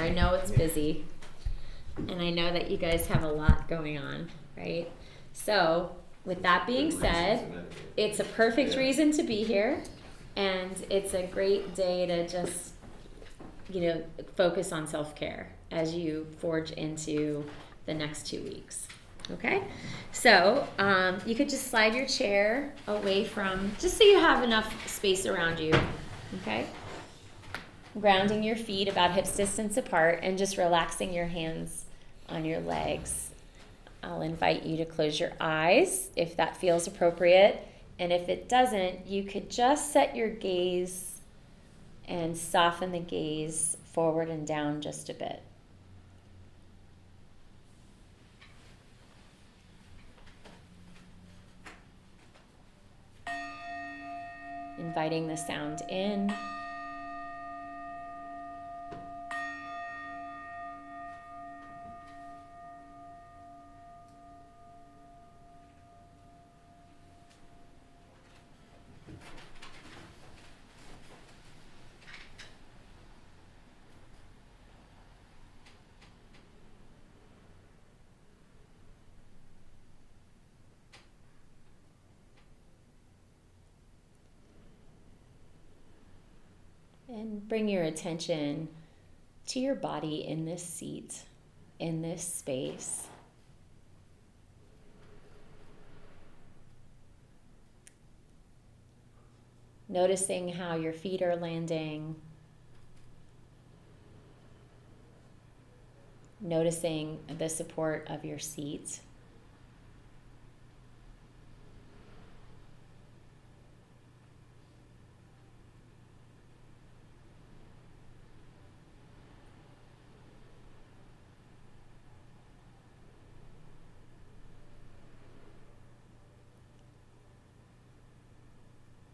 I know it's busy. And I know that you guys have a lot going on, right? So, with that being said, it's a perfect reason to be here. And it's a great day to just, focus on self-care as you forge into the next 2 weeks. Okay? So, you could just slide your chair away from, just so you have enough space around you. Okay? Grounding your feet about hips distance apart and just relaxing your hands on your legs. I'll invite you to close your eyes if that feels appropriate. And if it doesn't, you could just set your gaze and soften the gaze forward and down just a bit. Inviting the sound in. And bring your attention to your body in this seat, in this space. Noticing how your feet are landing. Noticing the support of your seat.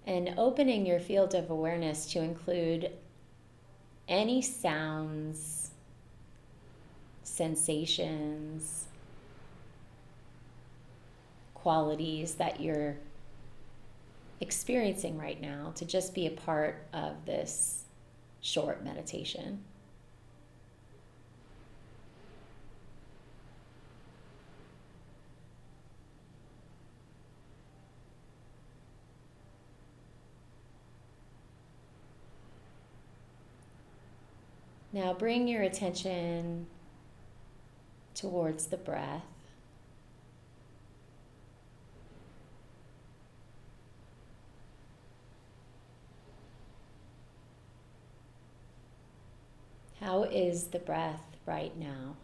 And opening your field of awareness to include any sounds, sensations, qualities that you're experiencing right now to just be a part of this short meditation. Now bring your attention towards the breath. How is the breath right now?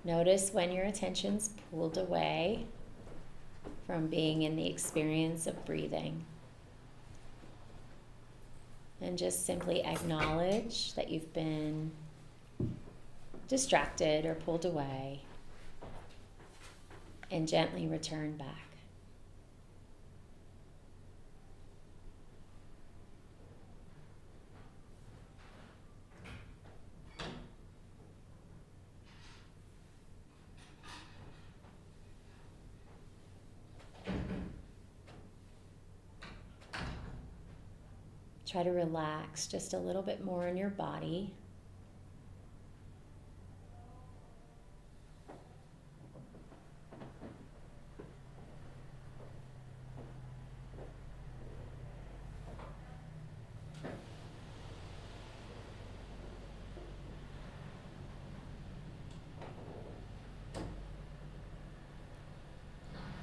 Notice when your attention's pulled away from being in the experience of breathing. And just simply acknowledge that you've been distracted or pulled away, and gently return back. Try to relax just a little bit more in your body.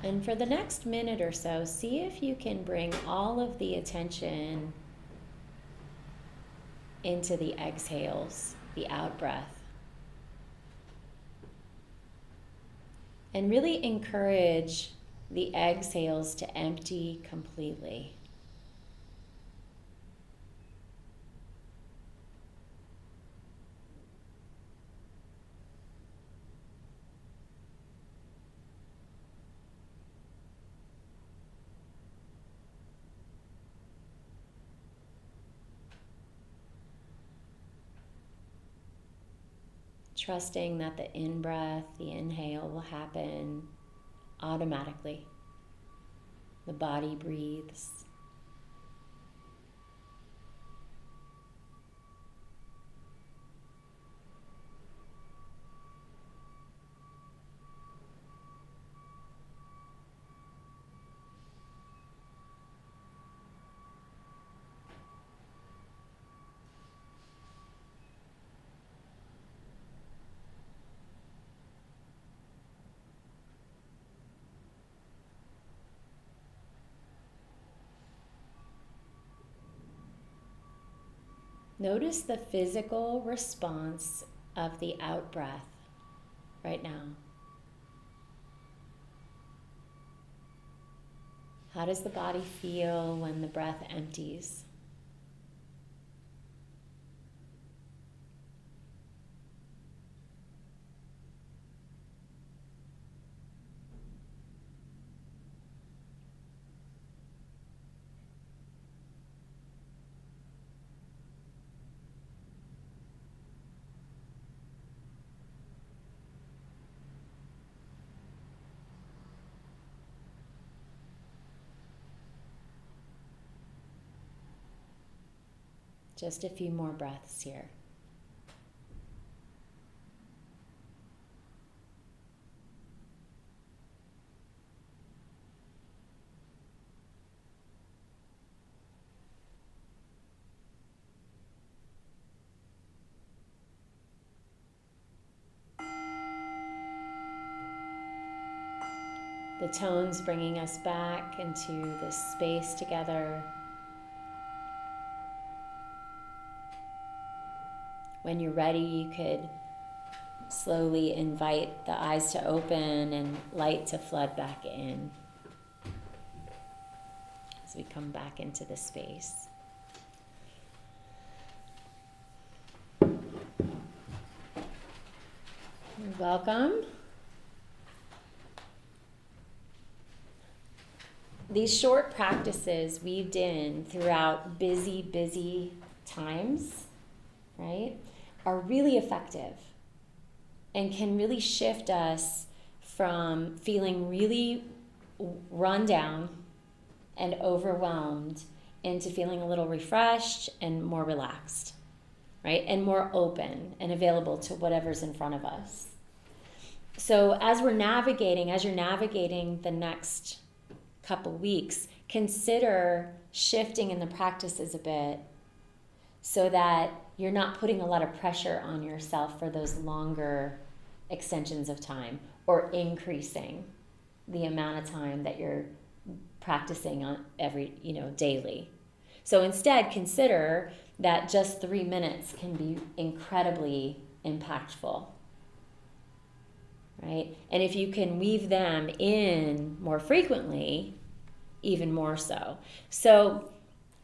And for the next minute or so, see if you can bring all of the attention into the exhales, the out breath. And really encourage the exhales to empty completely. trusting that the in-breath, the inhale will happen automatically. The body breathes. Notice the physical response of the out breath right now. How does the body feel when the breath empties? Just a few more breaths here. The tone's bringing us back into this space together. When you're ready, you could slowly invite the eyes to open and light to flood back in as we come back into the space. You're welcome. These short practices weaved in throughout busy times, right, are really effective and can really shift us from feeling really run down and overwhelmed into feeling a little refreshed and more relaxed, right, and more open and available to whatever's in front of us. So as you're navigating the next couple weeks, consider shifting in the practices a bit so that you're not putting a lot of pressure on yourself for those longer extensions of time or increasing the amount of time that you're practicing on daily. So instead, consider that just 3 minutes can be incredibly impactful, right? And if you can weave them in more frequently, even more so. So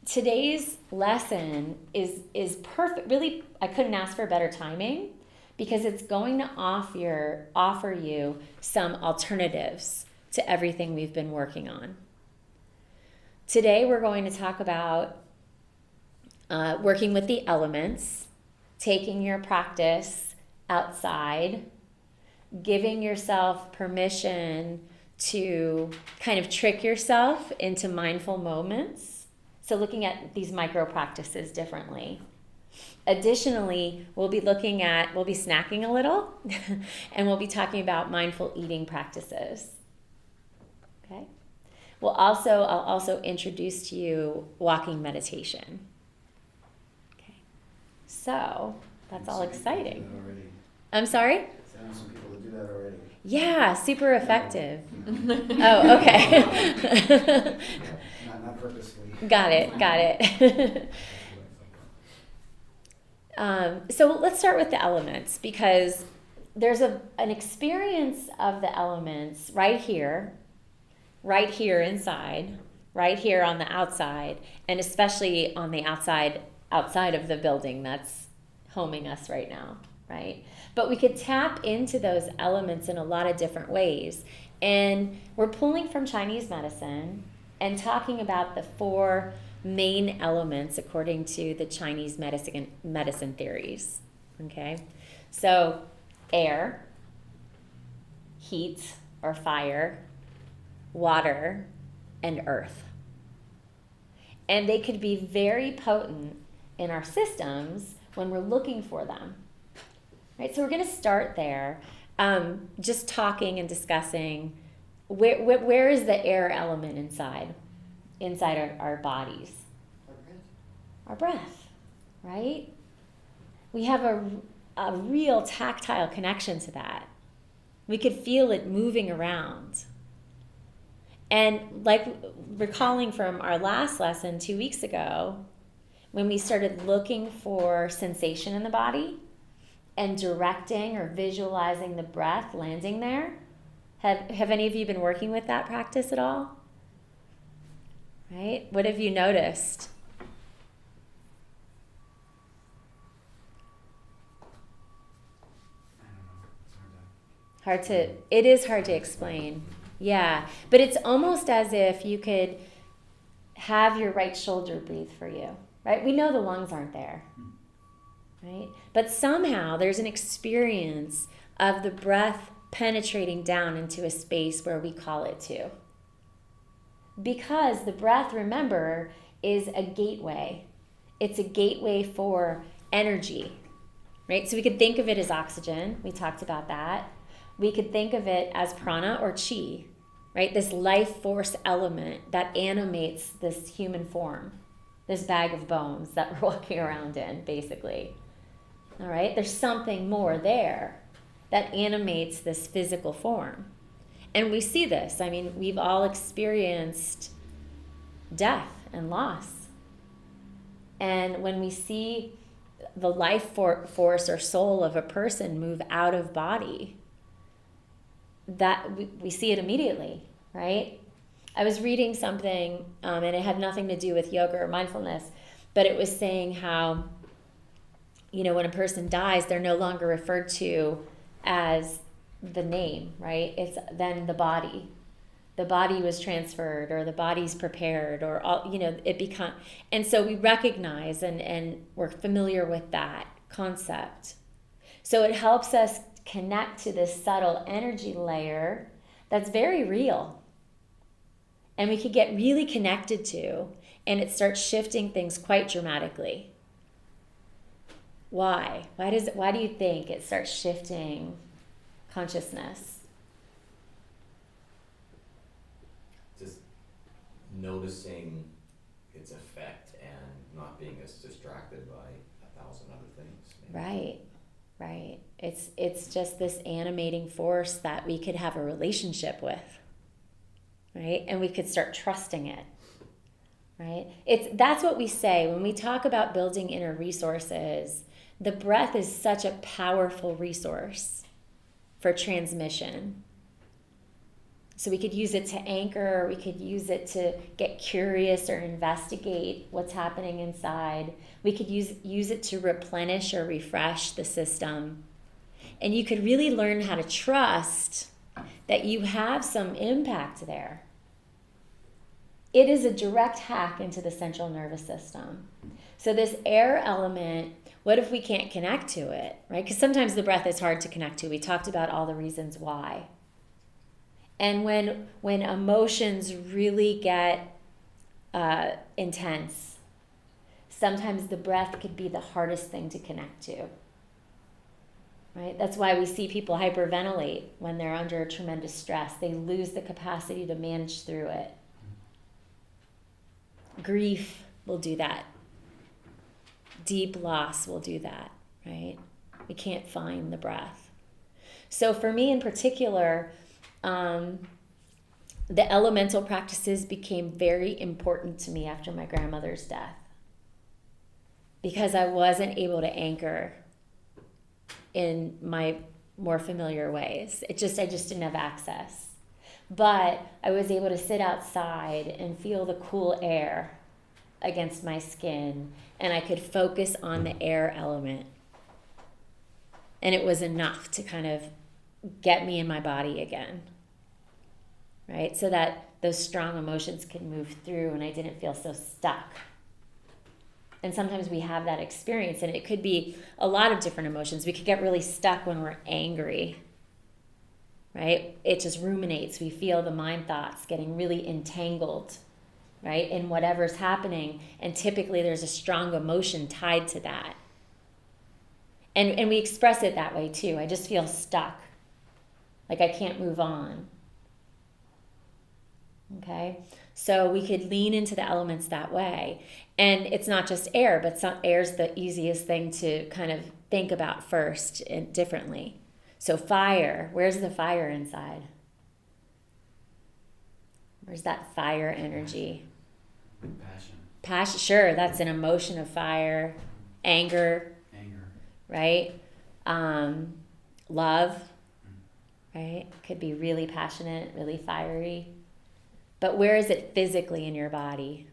today's lesson is perfect. Really, I couldn't ask for better timing because it's going to offer you some alternatives to everything we've been working on. Today, we're going to talk about working with the elements, taking your practice outside, giving yourself permission to kind of trick yourself into mindful moments. So looking at these micro practices differently. Additionally, we'll be snacking a little and we'll be talking about mindful eating practices. Okay? I'll also introduce to you walking meditation. Okay. So that's all exciting. I'm sorry? I know some people that do that already. Yeah, super effective. Oh, okay. Not purposely. Got it. So let's start with the elements because there's an experience of the elements right here inside, right here on the outside, and especially on the outside of the building that's homing us right now, right? But we could tap into those elements in a lot of different ways. And we're pulling from Chinese medicine and talking about the 4 main elements according to the Chinese medicine theories, okay? So air, heat or fire, water, and earth. And they could be very potent in our systems when we're looking for them. Right? So we're going to start there, just talking and discussing where is the air element inside our bodies? Our breath, right? We have a real tactile connection to that. We could feel it moving around. And like recalling from our last lesson 2 weeks ago, when we started looking for sensation in the body and directing or visualizing the breath landing there, have any of you been working with that practice at all? Right? What have you noticed? I don't know. It is hard to explain. Yeah, but it's almost as if you could have your right shoulder breathe for you, right? We know the lungs aren't there, right? But somehow there's an experience of the breath penetrating down into a space where we call it to. Because the breath, remember, is a gateway. It's a gateway for energy, right? So we could think of it as oxygen. We talked about that. We could think of it as prana or chi, right? This life force element that animates this human form, this bag of bones that we're walking around in, basically. All right? There's something more there that animates this physical form. And we see this. I mean, we've all experienced death and loss. And when we see the life force or soul of a person move out of body, that we see it immediately, right? I was reading something, and it had nothing to do with yoga or mindfulness, but it was saying how, when a person dies, they're no longer referred to as the name, right? It's then the body. The body was transferred, or the body's prepared, or all, it become, and so we recognize and we're familiar with that concept. So it helps us connect to this subtle energy layer that's very real. And we could get really connected to, and it starts shifting things quite dramatically. Why? Why do you think it starts shifting consciousness? Just noticing its effect and not being as distracted by 1,000 other things. Maybe. Right. It's just this animating force that we could have a relationship with, right? And we could start trusting it, right? That's what we say when we talk about building inner resources. The breath is such a powerful resource for transmission. So we could use it to anchor, we could use it to get curious or investigate what's happening inside. We could use it to replenish or refresh the system. And you could really learn how to trust that you have some impact there. It is a direct hack into the central nervous system. So this air element, what if we can't connect to it, right? Because sometimes the breath is hard to connect to. We talked about all the reasons why. And when emotions really get intense, sometimes the breath could be the hardest thing to connect to. Right? That's why we see people hyperventilate when they're under tremendous stress. They lose the capacity to manage through it. Grief will do that. Deep loss will do that, right? We can't find the breath. So for me in particular, the elemental practices became very important to me after my grandmother's death, because I wasn't able to anchor in my more familiar ways. I just didn't have access. But I was able to sit outside and feel the cool air against my skin, and I could focus on the air element. And it was enough to kind of get me in my body again, right? So that those strong emotions could move through and I didn't feel so stuck. And sometimes we have that experience, and it could be a lot of different emotions. We could get really stuck when we're angry, right? It just ruminates. We feel the mind thoughts getting really entangled, right, in whatever's happening. And typically there's a strong emotion tied to that. And we express it that way too. I just feel stuck, like I can't move on. Okay? So we could lean into the elements that way. And it's not just air, but air's the easiest thing to kind of think about first and differently. So fire, where's the fire inside? Where's that fire energy? Passion, sure, that's an emotion of fire. Anger. Right? Love, right? Could be really passionate, really fiery. But where is it physically in your body?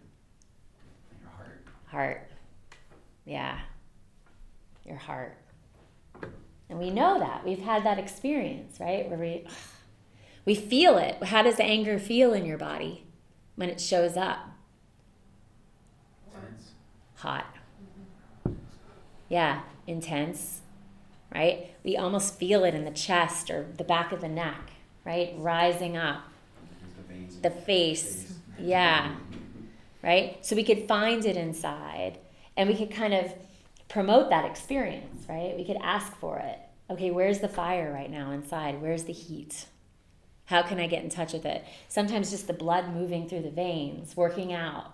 Your Heart. Yeah. Your heart. And we know that. We've had that experience, right? Where we feel it. How does anger feel in your body when it shows up? Tense. Hot. Yeah, intense, right? We almost feel it in the chest or the back of the neck, right? Rising up. The face. Yeah. Right? So we could find it inside, and we could kind of promote that experience, right? We could ask for it. Okay, where's the fire right now inside? Where's the heat? How can I get in touch with it? Sometimes just the blood moving through the veins, working out,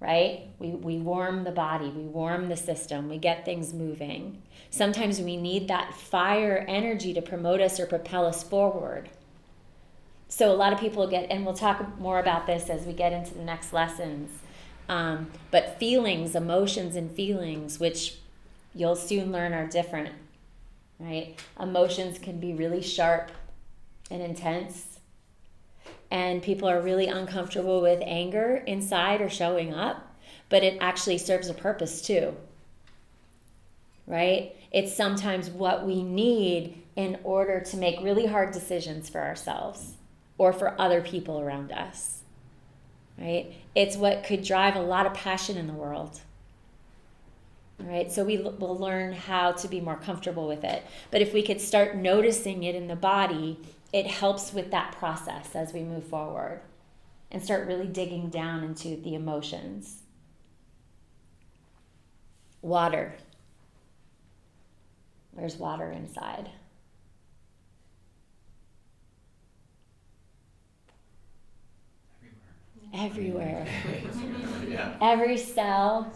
right? We warm the body, we warm the system, we get things moving. Sometimes we need that fire energy to promote us or propel us forward. So a lot of people get, and we'll talk more about this as we get into the next lessons, but feelings, emotions and feelings, which you'll soon learn are different, right? Emotions can be really sharp and intense, and people are really uncomfortable with anger inside or showing up, but it actually serves a purpose too, right? It's sometimes what we need in order to make really hard decisions for ourselves or for other people around us, right? It's what could drive a lot of passion in the world, right? So we'll learn how to be more comfortable with it. But if we could start noticing it in the body, it helps with that process as we move forward and start really digging down into the emotions. Water. Where's water inside? Everywhere. Yeah. Every cell,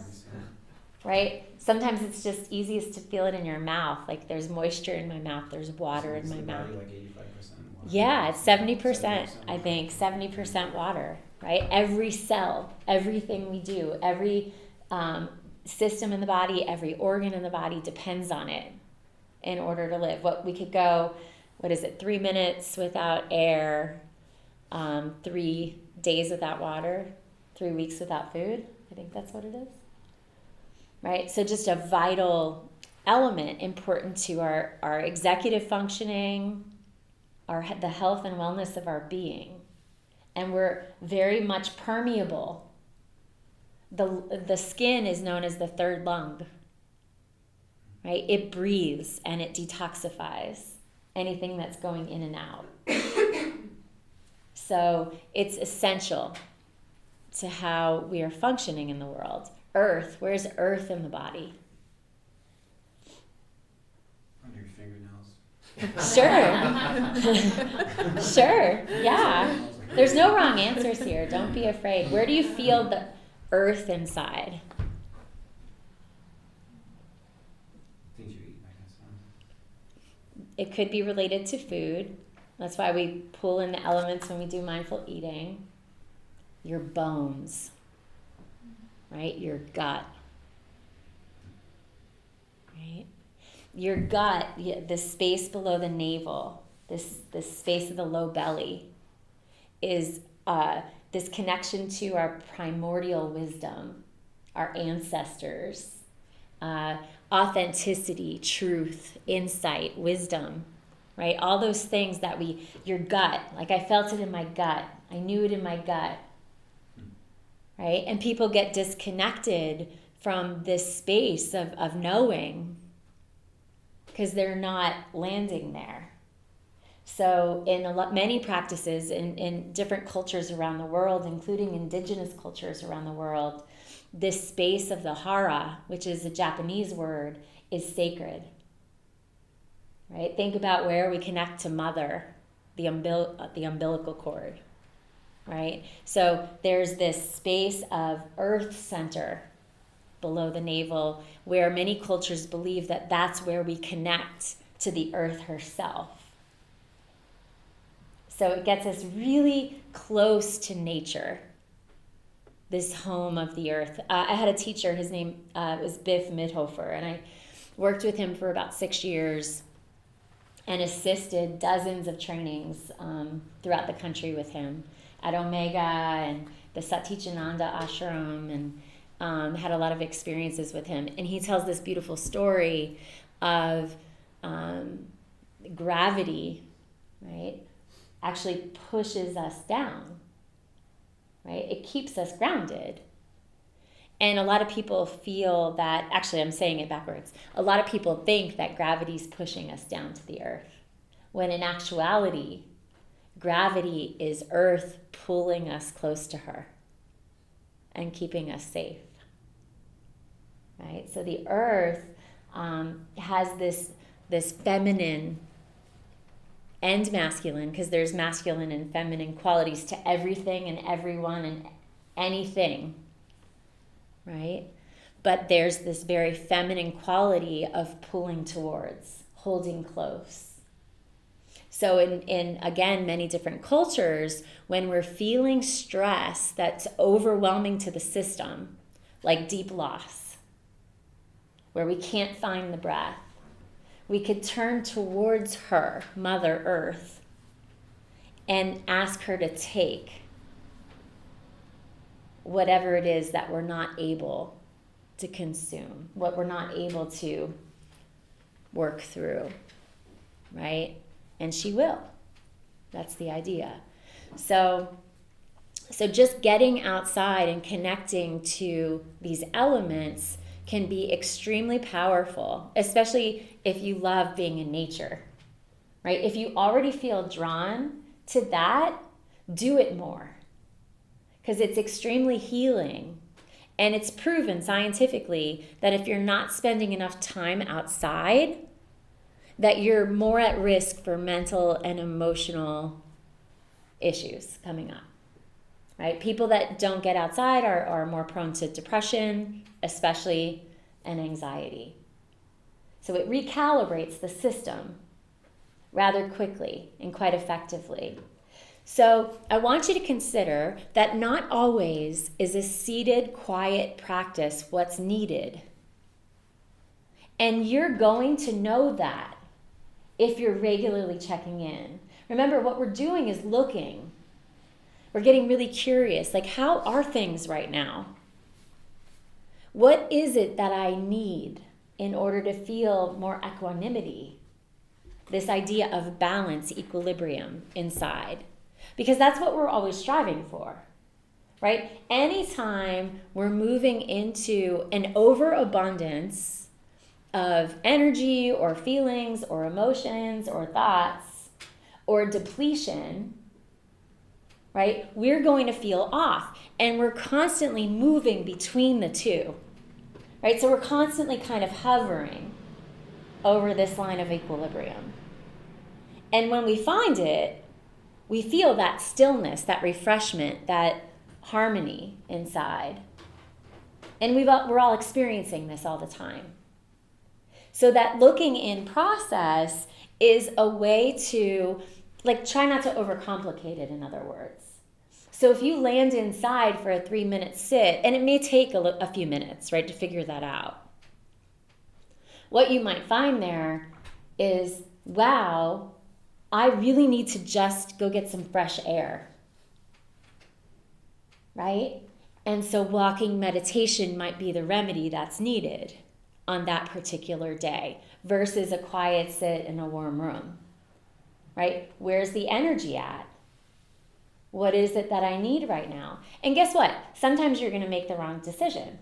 right? Sometimes it's just easiest to feel it in your mouth. Like there's moisture in my mouth, there's water in my mouth. Like 85% water. Yeah, it's 70%, I think, 70% water, right? Every cell, everything we do, every system in the body, every organ in the body depends on it in order to live. We could go, 3 minutes without air, 3 days without water, 3 weeks without food. I think that's what it is. Right? So just a vital element important to our executive functioning, the health and wellness of our being. And we're very much permeable. The skin is known as the third lung. Right? It breathes and it detoxifies anything that's going in and out. So it's essential to how we are functioning in the world. Earth, where's earth in the body? Under your fingernails. Sure. Sure, yeah. There's no wrong answers here. Don't be afraid. Where do you feel the earth inside? Things you eat, I guess. It could be related to food. That's why we pull in the elements when we do mindful eating. Your bones, right? Your gut, right? Your gut, the space below the navel, this space of the low belly, is this connection to our primordial wisdom, our ancestors, authenticity, truth, insight, wisdom. Right? All those things that your gut, like I felt it in my gut. I knew it in my gut. Right? And people get disconnected from this space of knowing, because they're not landing there. So in many practices in different cultures around the world, including indigenous cultures around the world, this space of the hara, which is a Japanese word, is sacred. Right? Think about where we connect to mother, the umbilical cord. Right? So there's this space of earth center below the navel, where many cultures believe that that's where we connect to the earth herself. So it gets us really close to nature, this home of the earth. I had a teacher, his name was Biff Midhofer, and I worked with him for about 6 years and assisted dozens of trainings throughout the country with him at Omega and the Satichananda ashram, and had a lot of experiences with him. And he tells this beautiful story of gravity, right, actually pushes us down, right? It keeps us grounded. And a lot of people feel that, actually I'm saying it backwards, a lot of people think that gravity's pushing us down to the earth, when in actuality, gravity is earth pulling us close to her and keeping us safe, right? So the earth has this feminine and masculine, because there's masculine and feminine qualities to everything and everyone and anything, right? But there's this very feminine quality of pulling towards, holding close. So in again, many different cultures, when we're feeling stress that's overwhelming to the system, like deep loss, where we can't find the breath, we could turn towards her, Mother Earth, and ask her to take whatever it is that we're not able to consume, what we're not able to work through, right? And she will. That's the idea. So just getting outside and connecting to these elements can be extremely powerful, especially if you love being in nature, right? If you already feel drawn to that, do it more, because it's extremely healing. And it's proven scientifically that if you're not spending enough time outside, that you're more at risk for mental and emotional issues coming up, right? People that don't get outside are more prone to depression, especially, and anxiety. So it recalibrates the system rather quickly and quite effectively. So I want you to consider that not always is a seated, quiet practice what's needed. And you're going to know that if you're regularly checking in. Remember, what we're doing is looking. We're getting really curious, like, how are things right now? What is it that I need in order to feel more equanimity? This idea of balance, equilibrium inside. Because that's what we're always striving for, right? Anytime we're moving into an overabundance of energy or feelings or emotions or thoughts or depletion, right, we're going to feel off. And we're constantly moving between the two, right? So we're constantly kind of hovering over this line of equilibrium. And when we find it, we feel that stillness, that refreshment, that harmony inside. And we're all experiencing this all the time. So that looking in process is a way to, like, try not to overcomplicate it, in other words. So if you land inside for a 3-minute sit, and it may take a few minutes, right, to figure that out, what you might find there is, wow, I really need to just go get some fresh air, right? And so walking meditation might be the remedy that's needed on that particular day versus a quiet sit in a warm room, right? Where's the energy at? What is it that I need right now? And guess what? Sometimes you're going to make the wrong decision,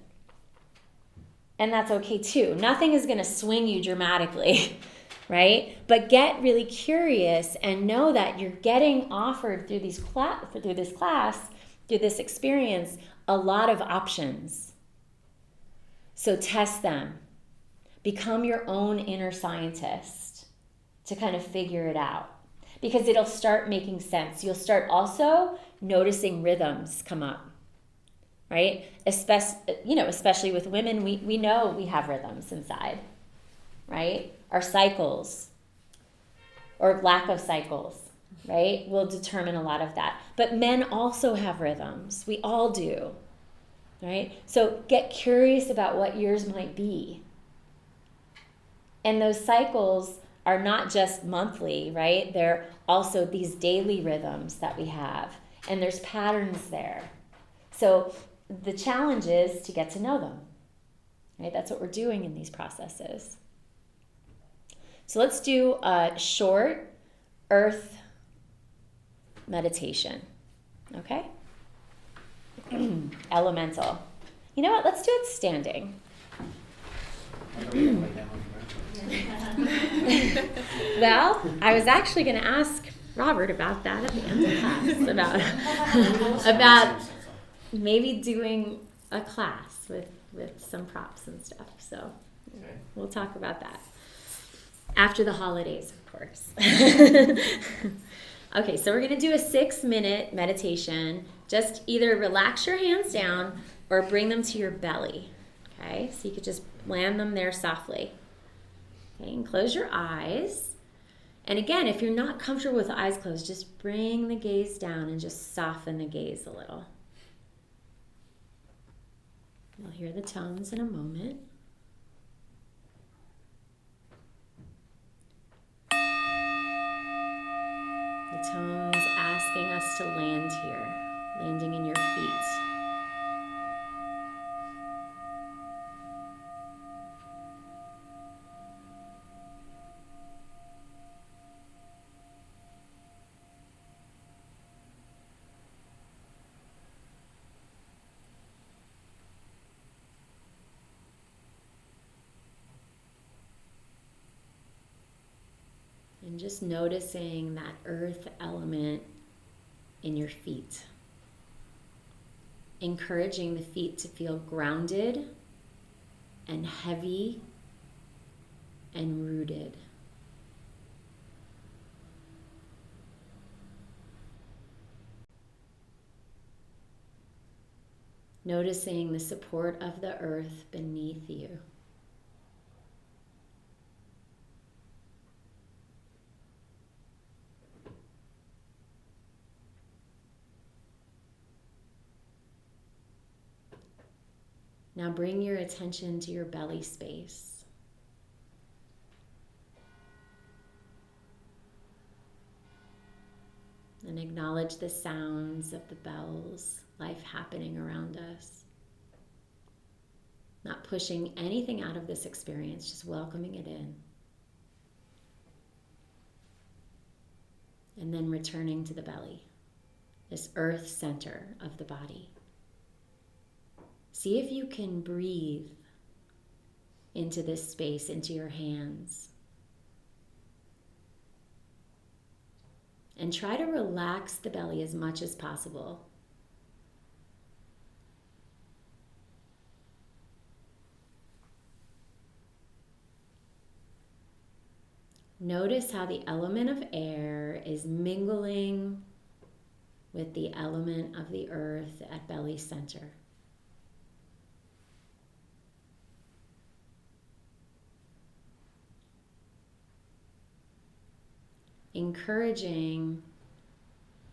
And that's okay too. Nothing is going to swing you dramatically, right? But get really curious and know that you're getting offered through this class, through this experience, a lot of options. So test them. Become your own inner scientist to kind of figure it out, because it'll start making sense. You'll start also noticing rhythms come up, right? Especially with women, we know we have rhythms inside, right? Our cycles or lack of cycles, right, will determine a lot of that. But men also have rhythms. We all do, right? So get curious about what yours might be. And those cycles are not just monthly, right? They're also these daily rhythms that we have. And there's patterns there. So the challenge is to get to know them, right? That's what we're doing in these processes. So let's do a short earth meditation, okay? Elemental. You know what? Let's do it standing. I don't know, lay down, right? Well, I was actually going to ask Robert about that at the end of class, about maybe doing a class with some props and stuff. So Okay. we'll talk about that after the holidays, of course. Okay, so we're going to do a 6-minute meditation. Just either relax your hands down or bring them to your belly. Okay, so you could just land them there softly. Okay, and close your eyes. And again, if you're not comfortable with the eyes closed, just bring the gaze down and just soften the gaze a little. You'll hear the tones in a moment. The tones asking us to land here, landing in your feet. And just noticing that earth element in your feet. Encouraging the feet to feel grounded and heavy and rooted. Noticing the support of the earth beneath you. Now bring your attention to your belly space. And acknowledge the sounds of the bells, life happening around us. Not pushing anything out of this experience, just welcoming it in. And then returning to the belly, this earth center of the body. See if you can breathe into this space, into your hands. And try to relax the belly as much as possible. Notice how the element of air is mingling with the element of the earth at belly center. Encouraging,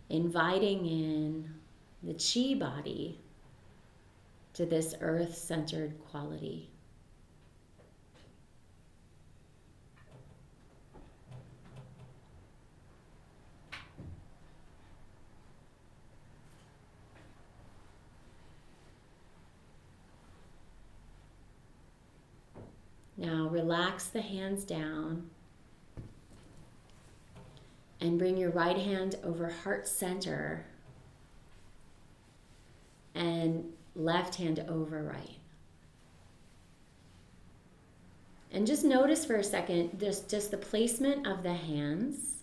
inviting in the chi body to this earth-centered quality. Now relax the hands down. And bring your right hand over heart center and left hand over right. And just notice for a second just the placement of the hands,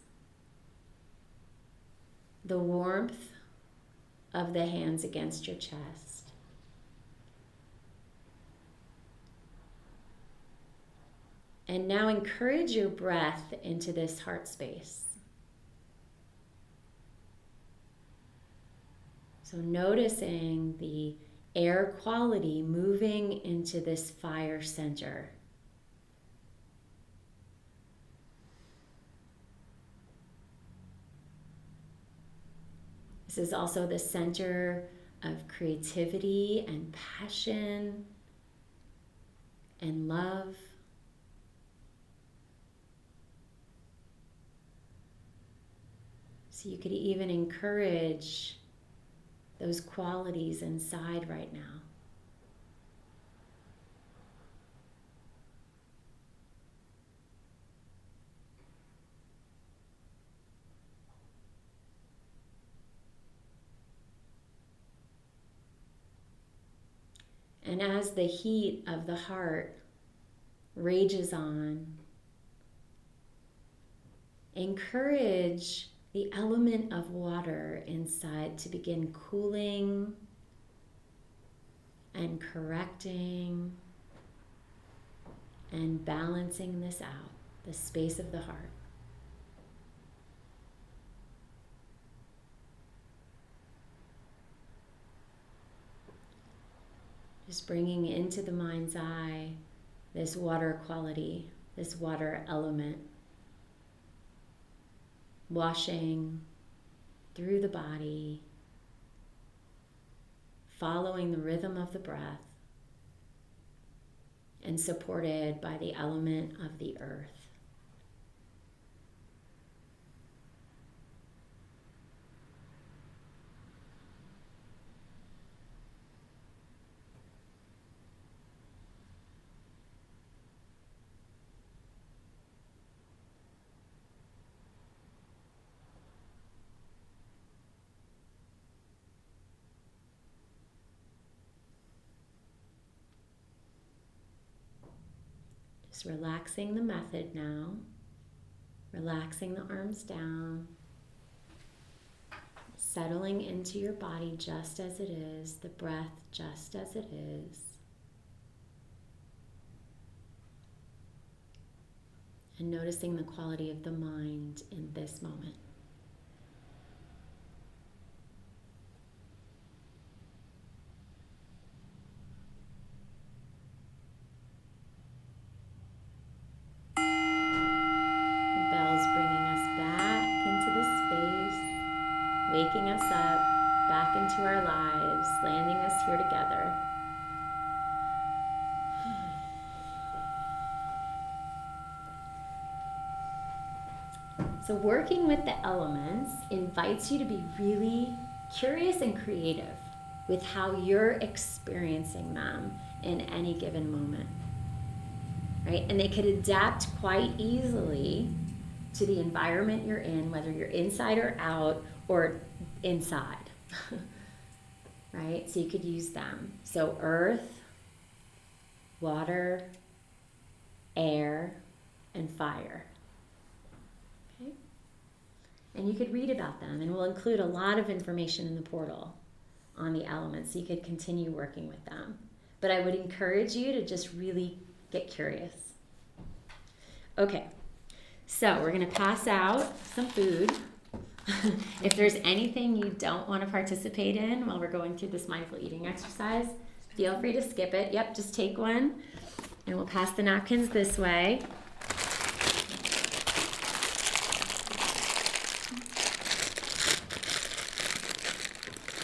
the warmth of the hands against your chest. And now encourage your breath into this heart space. So noticing the air quality moving into this fire center. This is also the center of creativity and passion and love. So you could even encourage those qualities inside right now. And as the heat of the heart rages on, encourage the element of water inside to begin cooling and correcting and balancing this out, the space of the heart. Just bringing into the mind's eye this water quality, this water element, washing through the body, following the rhythm of the breath, and supported by the element of the earth. Just relaxing the method now, relaxing the arms down, settling into your body just as it is, the breath just as it is. And noticing the quality of the mind in this moment. Waking us up, back into our lives, landing us here together. So working with the elements invites you to be really curious and creative with how you're experiencing them in any given moment, right? And they could adapt quite easily to the environment you're in, whether you're inside or out, or inside, right? So you could use them. So earth, water, air, and fire. Okay? And you could read about them, and we'll include a lot of information in the portal on the elements, so you could continue working with them. But I would encourage you to just really get curious. Okay, so we're gonna pass out some food. If there's anything you don't want to participate in while we're going through this mindful eating exercise, feel free to skip it. Yep, just take one, and we'll pass the napkins this way.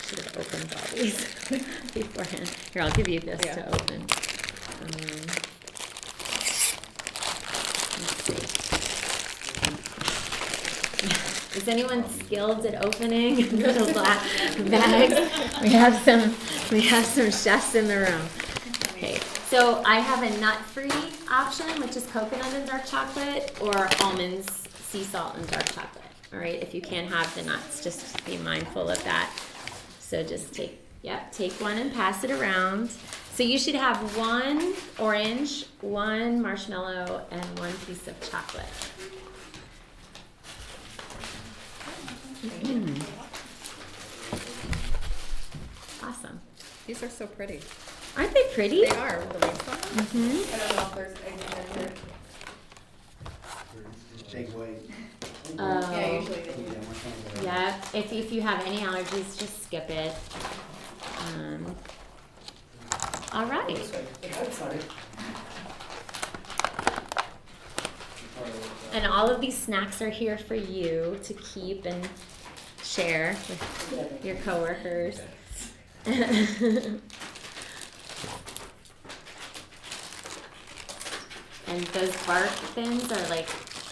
Should have opened all these beforehand. Here, I'll give you this to open. Let's see. Is anyone skilled at opening little black bags? We have some chefs in the room. Okay, so I have a nut-free option, which is coconut and dark chocolate, or almonds, sea salt, and dark chocolate. All right, if you can't have the nuts, just be mindful of that. So just take one and pass it around. So you should have one orange, one marshmallow, and one piece of chocolate. Awesome. These are so pretty. Aren't they pretty? They are with the lace on them. Mm-hmm. I don't know if there's eggs in there. Take away. Oh. Yeah, usually they do. Yeah, if you have any allergies, just skip it. All right. And all of these snacks are here for you to keep and share with your coworkers. And those bark thins are like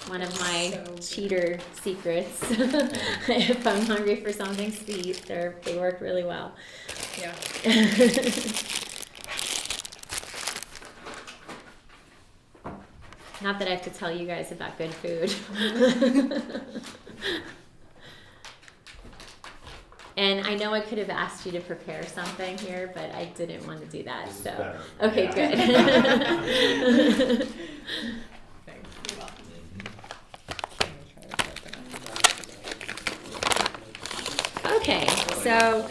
one of my cheater secrets. If I'm hungry for something sweet, they work really well. Yeah. Not that I have to tell you guys about good food. And I know I could have asked you to prepare something here, but I didn't want to do that. This is So, better. okay, Yeah. good. Thanks. Okay, so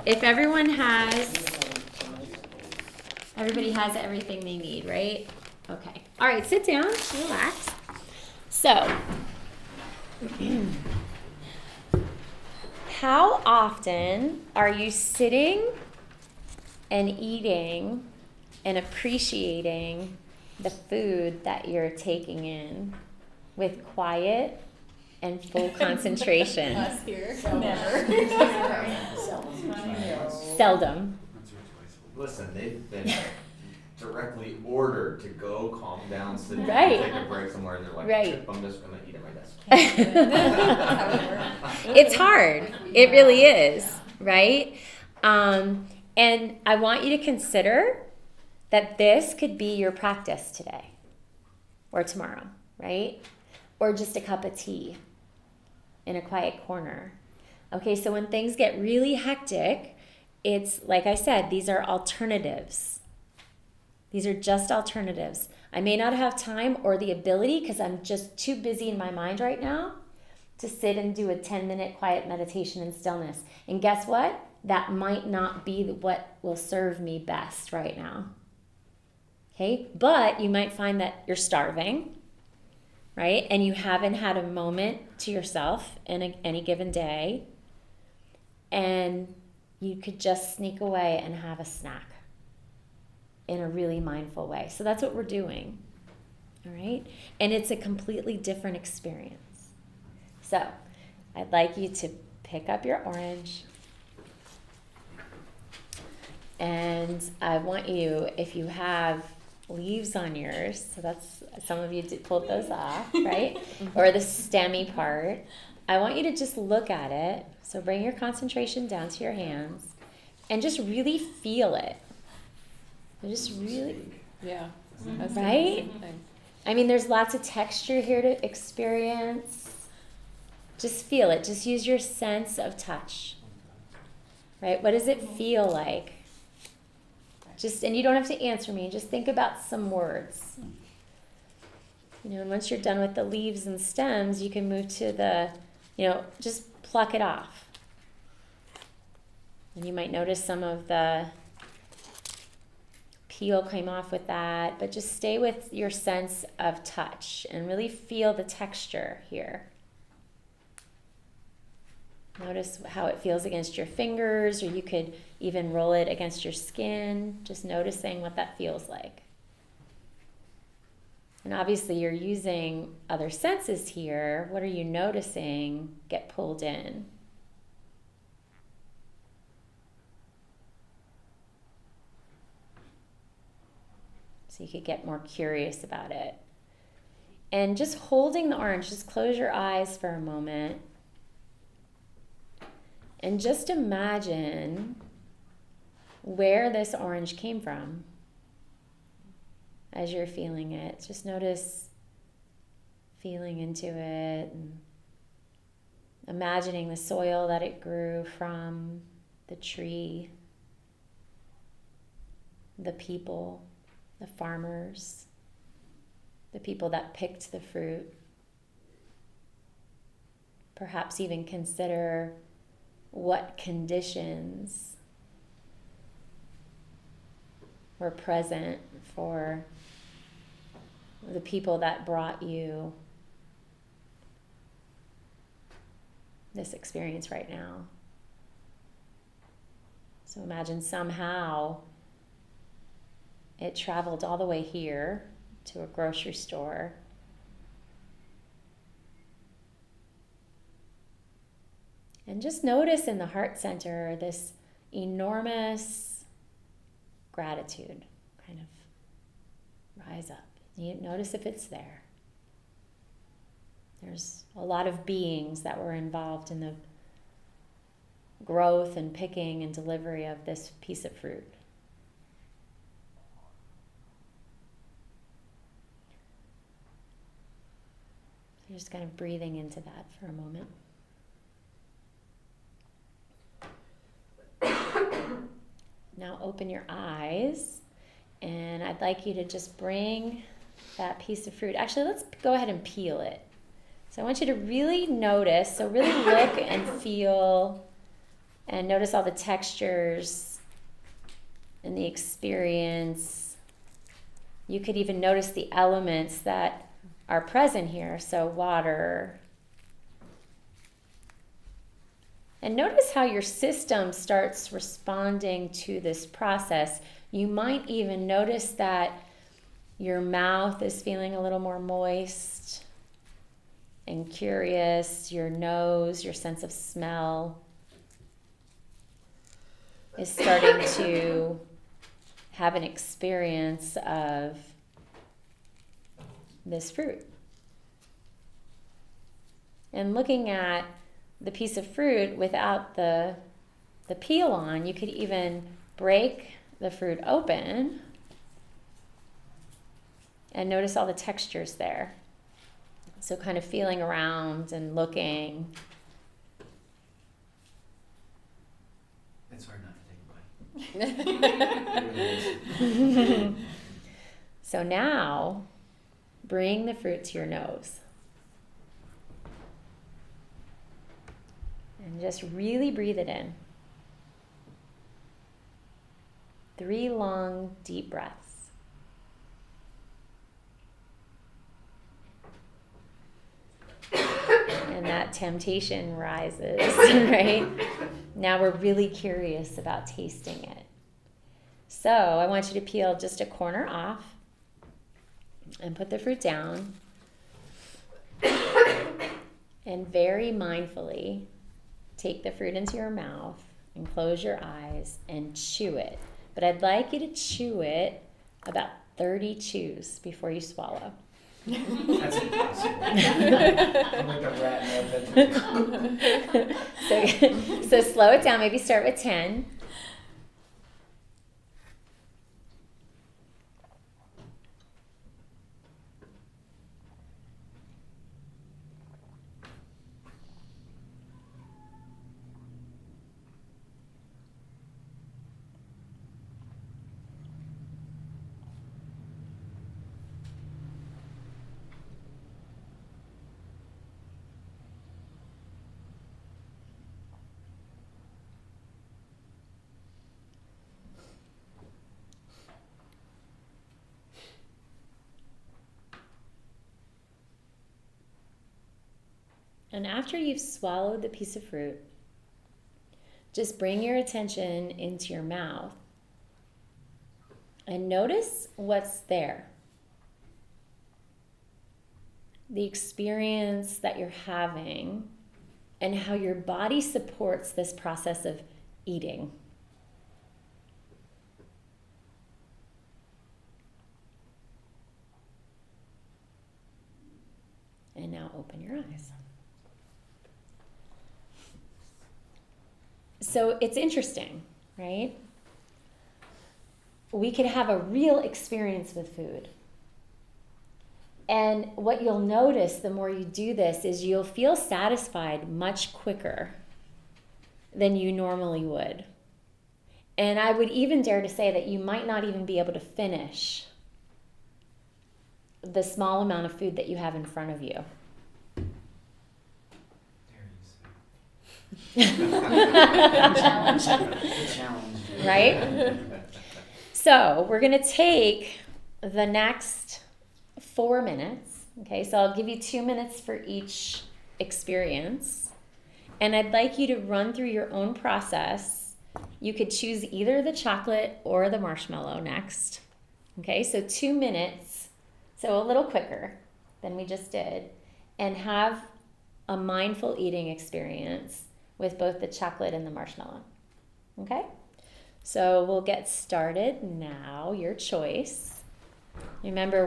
if everybody has everything they need, right? Okay. All right, sit down, relax. So, how often are you sitting and eating and appreciating the food that you're taking in with quiet and full concentration? Us here. Never. Seldom. Listen, they've been directly ordered to go calm down, sit down, Right. take a break somewhere, and they're like, Right. "Chip, I'm just gonna eat at my desk." It's hard. It really is, right? And I want you to consider that this could be your practice today or tomorrow, right? Or just a cup of tea in a quiet corner. Okay, so when things get really hectic, it's like I said, these are alternatives. These are just alternatives. I may not have time or the ability because I'm just too busy in my mind right now to sit and do a 10-minute quiet meditation in stillness. And guess what? That might not be what will serve me best right now. Okay? But you might find that you're starving, right? And you haven't had a moment to yourself in any given day. And you could just sneak away and have a snack in a really mindful way. So that's what we're doing. All right? And it's a completely different experience. So I'd like you to pick up your orange. And I want you, if you have leaves on yours, so that's, some of you pulled those off, right? Or the stemmy part. I want you to just look at it. So bring your concentration down to your hands and just really feel it. Just really, Yeah. right? I mean, there's lots of texture here to experience. Just feel it. Just use your sense of touch. Right? What does it feel like? Just, and you don't have to answer me. Just think about some words. You know, and once you're done with the leaves and stems, you can move to the, just pluck it off. And you might notice some of the peel came off with that, but just stay with your sense of touch and really feel the texture here. Notice how it feels against your fingers, or you could even roll it against your skin, just noticing what that feels like. And obviously you're using other senses here. What are you noticing get pulled in? So you could get more curious about it. And just holding the orange, just close your eyes for a moment. And just imagine where this orange came from as you're feeling it. Just notice feeling into it and imagining the soil that it grew from, the tree. the people, the farmers, the people that picked the fruit. Perhaps even consider what conditions were present for the people that brought you this experience right now. So imagine somehow it traveled all the way here to a grocery store. And just notice in the heart center this enormous gratitude kind of rise up. You notice if it's there. There's a lot of beings that were involved in the growth and picking and delivery of this piece of fruit. So just kind of breathing into that for a moment. Now open your eyes, and I'd like you to just bring that piece of fruit. Actually, let's go ahead and peel it. So I want you to really notice, so really look and feel and notice all the textures and the experience. You could even notice the elements that are present here, so water. And notice how your system starts responding to this process. You might even notice that your mouth is feeling a little more moist and curious. Your nose, your sense of smell is starting to have an experience of this fruit. And looking at the piece of fruit without the peel on, you could even break the fruit open and notice all the textures there. So kind of feeling around and looking. It's hard not to take a bite. It really is. So now, bring the fruit to your nose. And just really breathe it in. 3 long, deep breaths. And that temptation rises, right? Now we're really curious about tasting it. So I want you to peel just a corner off and put the fruit down. And very mindfully take the fruit into your mouth and close your eyes and chew it. But I'd like you to chew it about 30 chews before you swallow. That's impossible. I'm like a rat in Adventure. So slow it down. Maybe start with 10. And after you've swallowed the piece of fruit, just bring your attention into your mouth and notice what's there. The experience that you're having and how your body supports this process of eating. And now open your eyes. So it's interesting, right? We could have a real experience with food. And what you'll notice the more you do this is you'll feel satisfied much quicker than you normally would. And I would even dare to say that you might not even be able to finish the small amount of food that you have in front of you. There you go. Challenge. Right? So we're going to take the next 4 minutes. Okay, so I'll give you 2 minutes for each experience. And I'd like you to run through your own process. You could choose either the chocolate or the marshmallow next. Okay, so 2 minutes, so a little quicker than we just did, and have a mindful eating experience with both the chocolate and the marshmallow. Okay? So we'll get started now, your choice. Remember,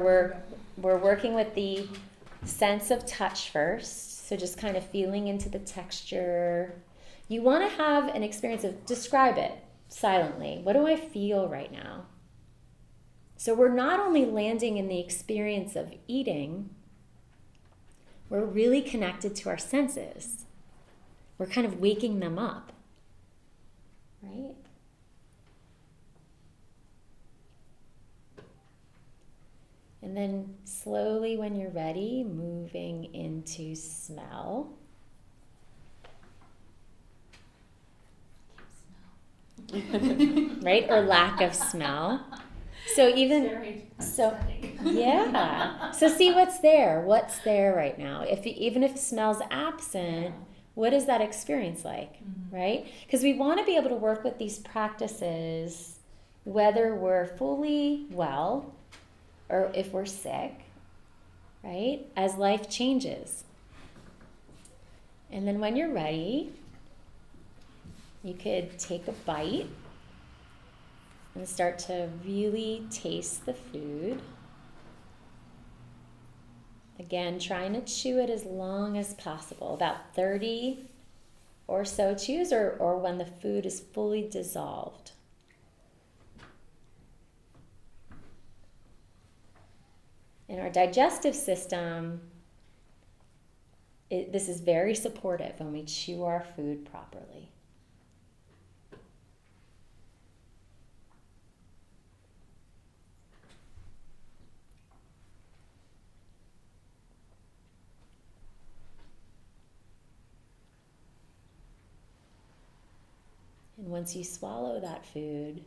we're working with the sense of touch first, so just kind of feeling into the texture. You want to have an experience of, describe it silently. What do I feel right now? So we're not only landing in the experience of eating, we're really connected to our senses. We're kind of waking them up, right? And then slowly, when you're ready, moving into smell. Right? Or lack of smell. So even, so yeah. So see what's there. What's there right now? Even if smell's absent, what is that experience like? Right? Because we want to be able to work with these practices whether we're fully well or if we're sick, right? As life changes. And then when you're ready, you could take a bite and start to really taste the food. Again, trying to chew it as long as possible, about 30 or so chews, or when the food is fully dissolved. In our digestive system, this is very supportive when we chew our food properly. And once you swallow that food,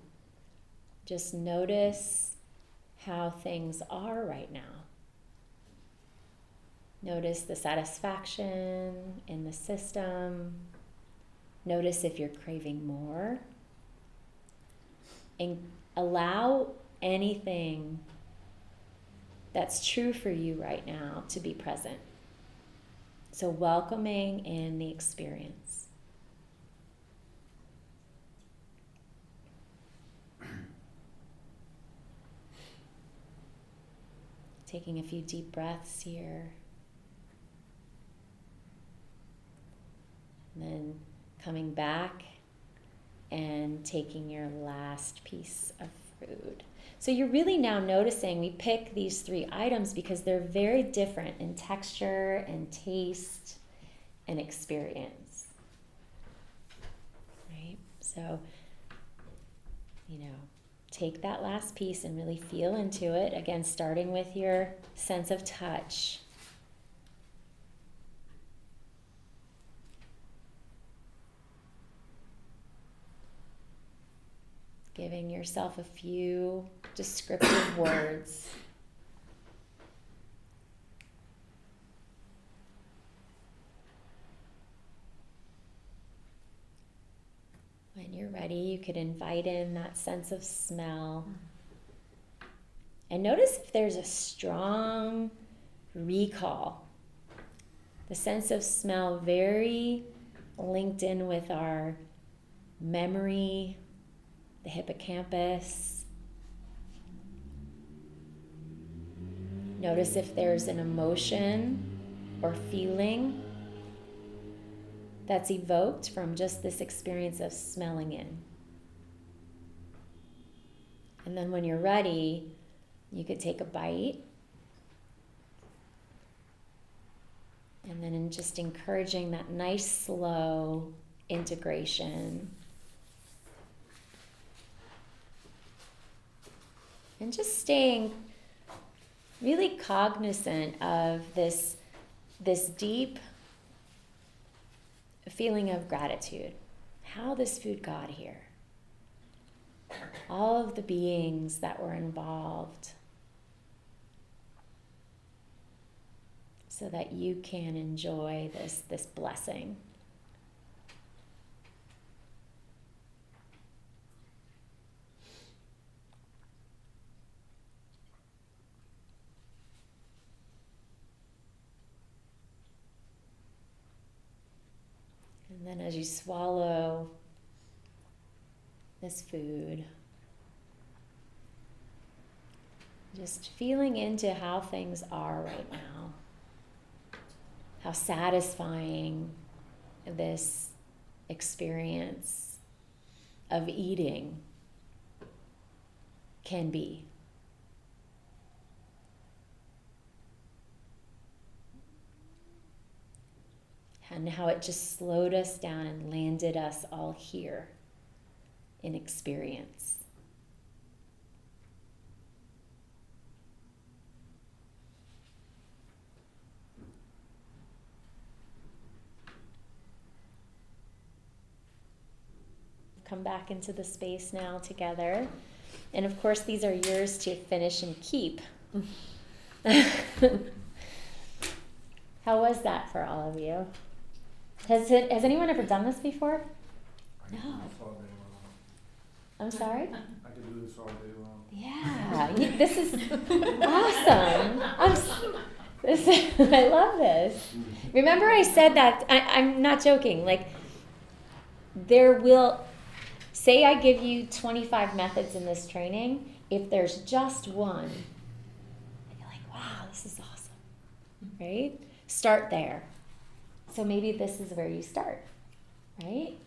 just notice how things are right now. Notice the satisfaction in the system. Notice if you're craving more. And allow anything that's true for you right now to be present. So welcoming in the experience. Taking a few deep breaths here. And then coming back and taking your last piece of food. So you're really now noticing we pick these 3 items because they're very different in texture and taste and experience. Right? So, take that last piece and really feel into it. Again, starting with your sense of touch. Giving yourself a few descriptive words. When you're ready, you could invite in that sense of smell. And notice if there's a strong recall. The sense of smell very linked in with our memory, the hippocampus. Notice if there's an emotion or feeling that's evoked from just this experience of smelling in. And then when you're ready, you could take a bite. And then just encouraging that nice, slow integration And just staying really cognizant of this deep feeling of gratitude. How this food got here. All of the beings that were involved. So that you can enjoy this blessing. And then as you swallow this food, just feeling into how things are right now. How satisfying this experience of eating can be. And how it just slowed us down and landed us all here in experience. Come back into the space now together. And of course, these are yours to finish and keep. How was that for all of you? Has anyone ever done this before? No. I'm sorry? I could do this all day long. Yeah, this is awesome. I love this. Remember I said that, I'm not joking, like say I give you 25 methods in this training, if there's just one, and you're like, wow, this is awesome, right? Start there. So maybe this is where you start, right?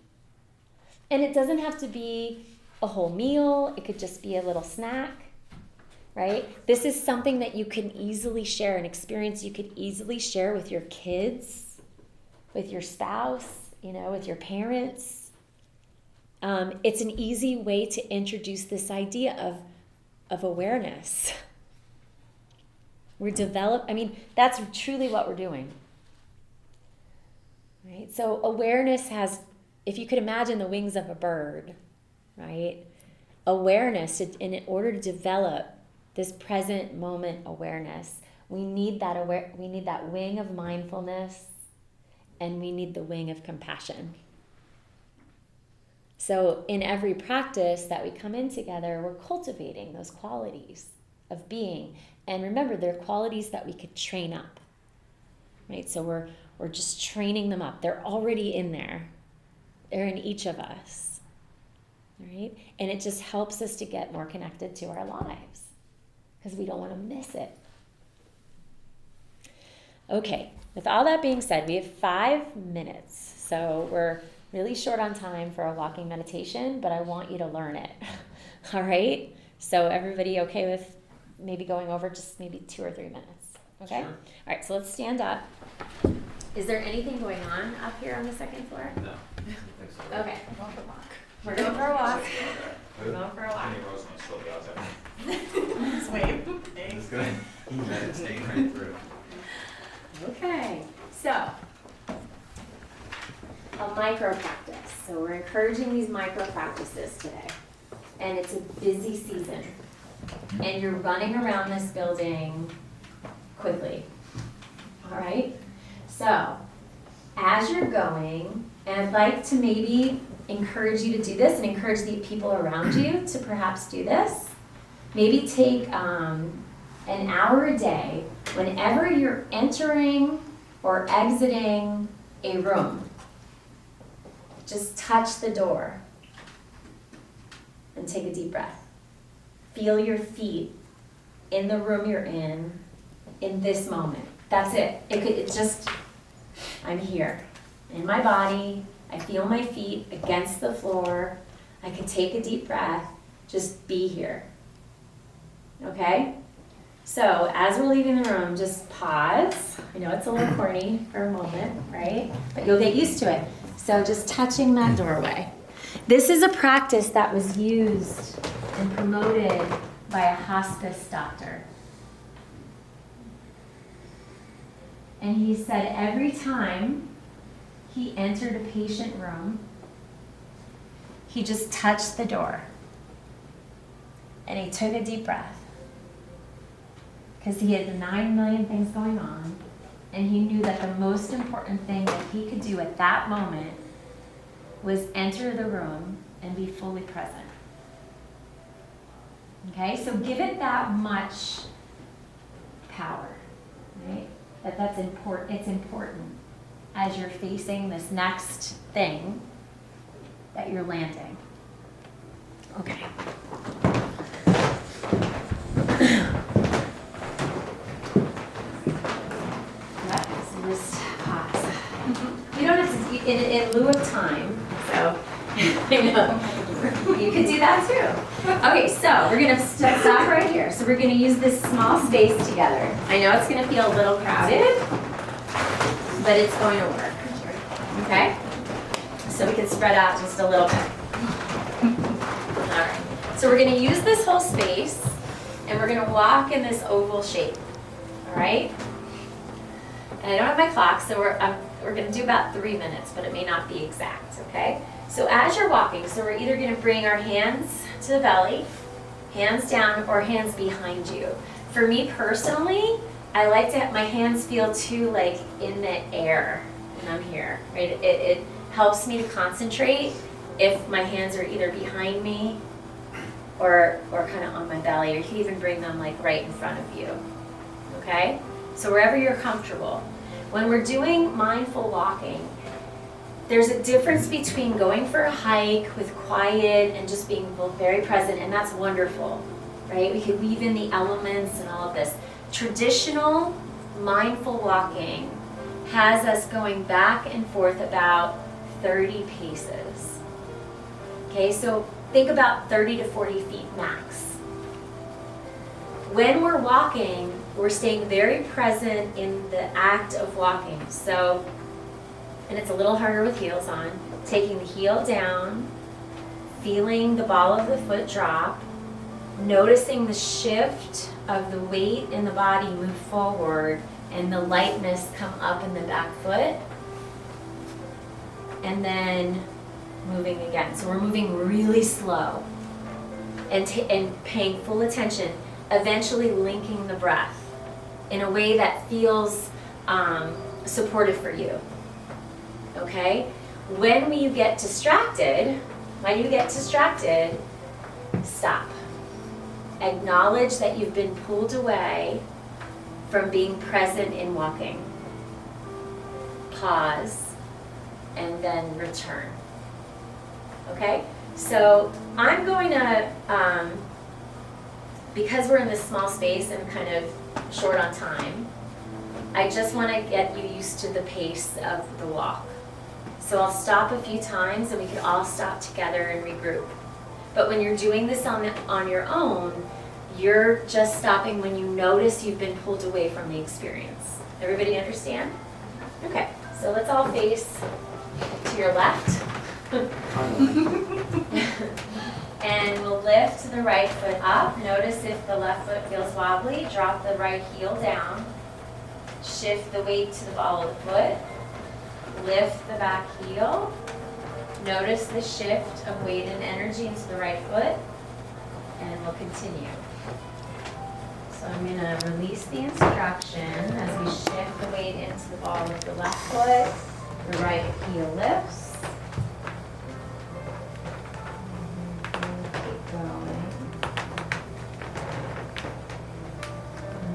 And it doesn't have to be a whole meal. It could just be a little snack, right? This is something that you can easily share, an experience you could easily share with your kids, with your spouse, with your parents. It's an easy way to introduce this idea of awareness. That's truly what we're doing. Right? So awareness has, if you could imagine the wings of a bird, right? Awareness, in order to develop this present moment awareness, we need that wing of mindfulness, and we need the wing of compassion. So in every practice that we come in together, we're cultivating those qualities of being. And remember, they're qualities that we could train up, right? So we're just training them up. They're already in there. They're in each of us, right? And it just helps us to get more connected to our lives because we don't want to miss it. Okay, with all that being said, we have 5 minutes. So we're really short on time for a walking meditation, but I want you to learn it. All right? So everybody okay with maybe going over just maybe 2 or 3 minutes? Okay? Sure. All right, so let's stand up. Is there anything going on up here on the second floor? No. Thanks. Okay. We're going for a walk. We're going for a walk. Just wait. It's good. Meditate right through. Okay, so a micro practice. So we're encouraging these micro practices today. And it's a busy season. And you're running around this building quickly. All right? So, as you're going, and I'd like to maybe encourage you to do this and encourage the people around you to perhaps do this. Maybe take an hour a day whenever you're entering or exiting a room. Just touch the door and take a deep breath. Feel your feet in the room you're in this moment. That's it. It's just, I'm here in my body. I feel my feet against the floor. I can take a deep breath. Just be here. Okay? So as we're leaving the room, just pause. I know it's a little corny for a moment, right? But you'll get used to it. So just touching that doorway. This is a practice that was used and promoted by a hospice doctor. And he said every time he entered a patient room, he just touched the door and he took a deep breath because he had 9 million things going on, and he knew that the most important thing that he could do at that moment was enter the room and be fully present. Okay, so give it that much power, right? That's important. It's important as you're facing this next thing that you're landing. Okay. Yep, so just pause. You don't have to, in lieu of time, so, I know, you could do that too. Okay, so we're gonna stop right here. So we're gonna use this small space together. I know it's gonna feel a little crowded, but it's going to work, okay? So we can spread out just a little bit. All right, so we're gonna use this whole space and we're gonna walk in this oval shape, all right? And I don't have my clock, so we're gonna do about 3 minutes, but it may not be exact, okay? So as you're walking, so we're either gonna bring our hands to the belly, hands down, or hands behind you. For me personally, I like to have my hands feel too like in the air when I'm here, right? It helps me to concentrate if my hands are either behind me or kind of on my belly, or you can even bring them like right in front of you, okay? So wherever you're comfortable. When we're doing mindful walking, there's a difference between going for a hike with quiet and just being very present, and that's wonderful, right? We could weave in the elements and all of this. Traditional mindful walking has us going back and forth about 30 paces. Okay, so think about 30 to 40 feet max. When we're walking, we're staying very present in the act of walking. So, and it's a little harder with heels on, taking the heel down, feeling the ball of the foot drop, noticing the shift of the weight in the body move forward and the lightness come up in the back foot, and then moving again. So we're moving really slow and paying full attention, eventually linking the breath in a way that feels supportive for you. Okay? When you get distracted, stop. Acknowledge that you've been pulled away from being present in walking. Pause, and then return. Okay? So I'm going to, because we're in this small space and kind of short on time, I just want to get you used to the pace of the walk. So I'll stop a few times and we can all stop together and regroup. But when you're doing this on your own, you're just stopping when you notice you've been pulled away from the experience. Everybody understand? Okay, so let's all face to your left. And we'll lift the right foot up. Notice if the left foot feels wobbly, drop the right heel down. Shift the weight to the ball of the foot. Lift the back heel. Notice the shift of weight and energy into the right foot. And we'll continue. So I'm going to release the instruction as we shift the weight into the ball of the left foot. The right heel lifts. Keep going.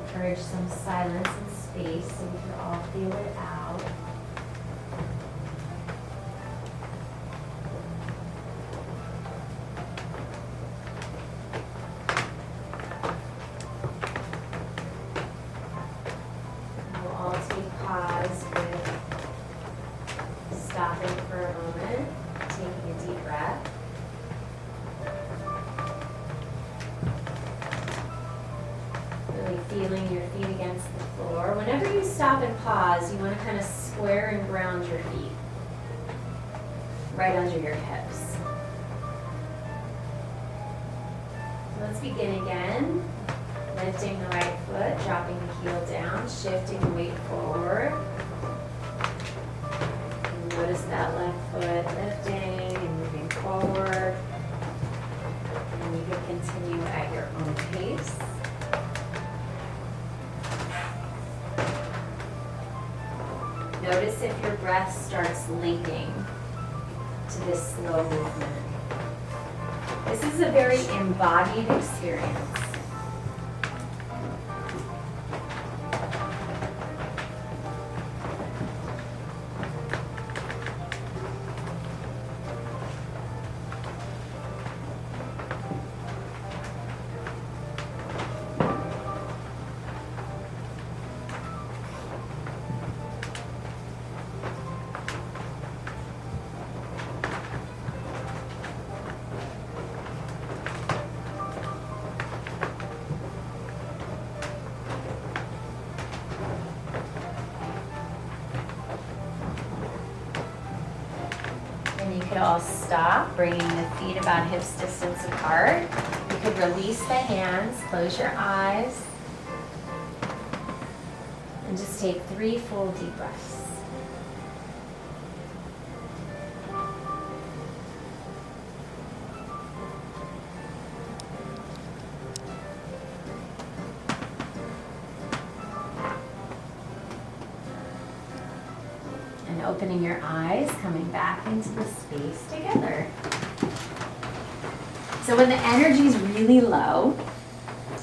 Encourage some silence and space so we can all feel it out. We'll all take pause with stopping for a moment, taking a deep breath. Really feeling your feet against the floor. Whenever you stop and pause, you want to kind of square and ground your feet right under your hips. So let's begin again. lifting the right foot, dropping the heel down, shifting the weight forward. And notice that left foot lifting and moving forward. And you can continue at your own pace. Notice if your breath starts linking to this slow movement. This is a very embodied experience. And you could all stop, bringing the feet about hips distance apart. You could release the hands, close your eyes, and just take 3 full deep breaths. And opening your eyes, coming back into the space together. So when the energy is really low,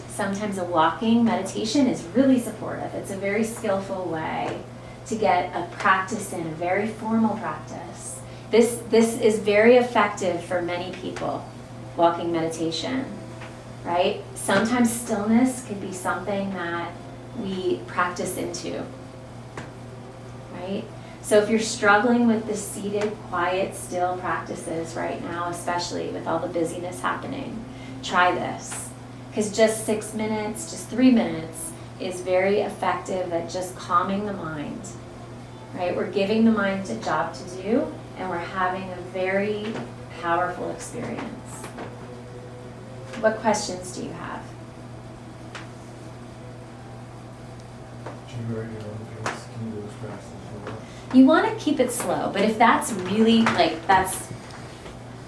sometimes a walking meditation is really supportive. It's a very skillful way to get a practice in, a very formal practice. This is very effective for many people, walking meditation, right? Sometimes stillness can be something that we practice into, right? So if you're struggling with the seated, quiet, still practices right now, especially with all the busyness happening, try this. Because just 6 minutes, just 3 minutes is very effective at just calming the mind, right? We're giving the mind a job to do, and we're having a very powerful experience. What questions do you have? Do you write your own pace? Can you go as fast as you want? You want to keep it slow, but if that's really, like, that's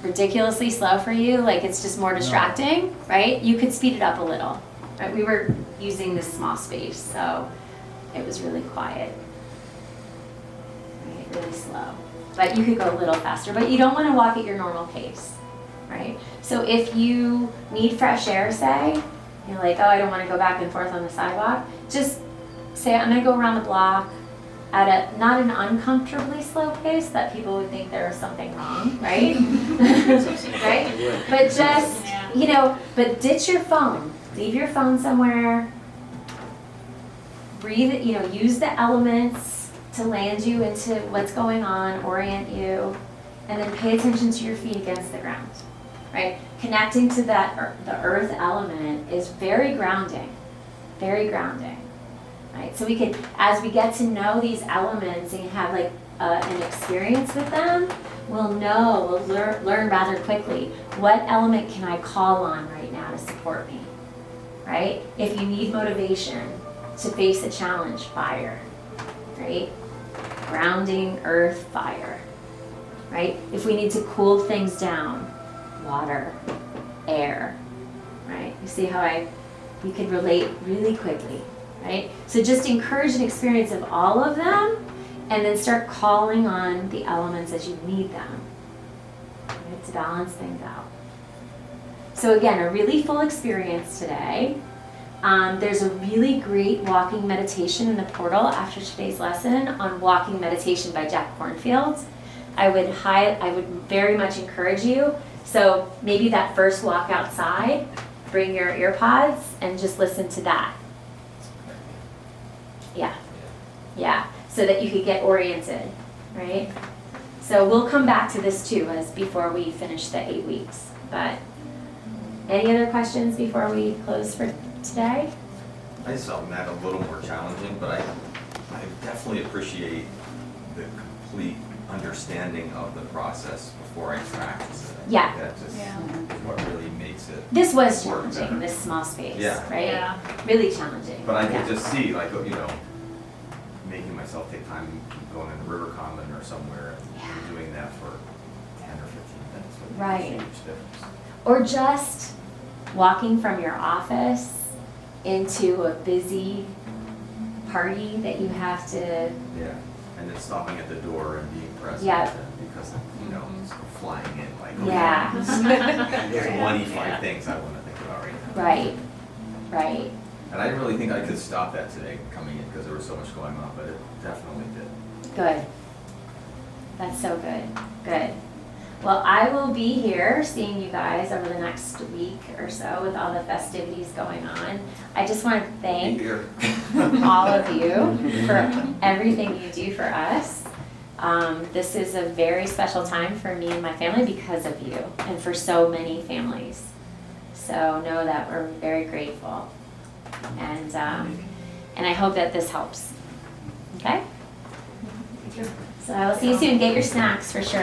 ridiculously slow for you, like it's just more distracting, right? You could speed it up a little, right? We were using this small space, so it was really quiet, right? Really slow. But you could go a little faster, but you don't want to walk at your normal pace, right? So if you need fresh air, say, you're like, oh, I don't want to go back and forth on the sidewalk, just say, I'm going to go around the block at a, not an uncomfortably slow pace that people would think there was something wrong, right? Right? But just, you know, but ditch your phone. Leave your phone somewhere. Breathe, you know, use the elements to land you into what's going on, orient you, and then pay attention to your feet against the ground, right? Connecting to that, the earth element is very grounding, very grounding. Right? So we could, as we get to know these elements and have like an experience with them, we'll learn rather quickly, what element can I call on right now to support me, right? If you need motivation to face a challenge, fire, right? Grounding, earth, fire, right? If we need to cool things down, water, air, right? You see how you could relate really quickly. Right? So just encourage an experience of all of them and then start calling on the elements as you need them, right, to balance things out. So again, a really full experience today. There's a really great walking meditation in the portal after today's lesson on Walking Meditation by Jack Kornfield. I would very much encourage you. So maybe that first walk outside, bring your ear pods and just listen to that. Yeah, so that you could get oriented, right? So we'll come back to this too as before we finish the 8 weeks. But any other questions before we close for today? I just found that a little more challenging, but I definitely appreciate the complete understanding of the process before I practice it. Yeah. That just Yeah. is what really makes it. This was Work challenging, better. this small space, Yeah. right? Yeah. Really challenging. But I Yeah. could just see, like, you know, making myself take time going into River Common or somewhere Yeah. and doing that for 10 or 15 minutes would make Right. a huge difference. Or just walking from your office into a busy party that you have to, Yeah, and then stopping at the door and being present. Yeah. And because, you know, it's flying in, like, okay, yeah, there's 25 things I want to think about right now. right, right. And I didn't really think I could stop that today coming in because there was so much going on, but it definitely did. Good. That's so good. Good. Well, I will be here seeing you guys over the next week or so with all the festivities going on. I just want to thank Here. all of you for everything you do for us. This is a very special time for me and my family because of you and for so many families. So know that we're very grateful. And I hope that this helps. Okay? So I will see you soon. Get your snacks for sure.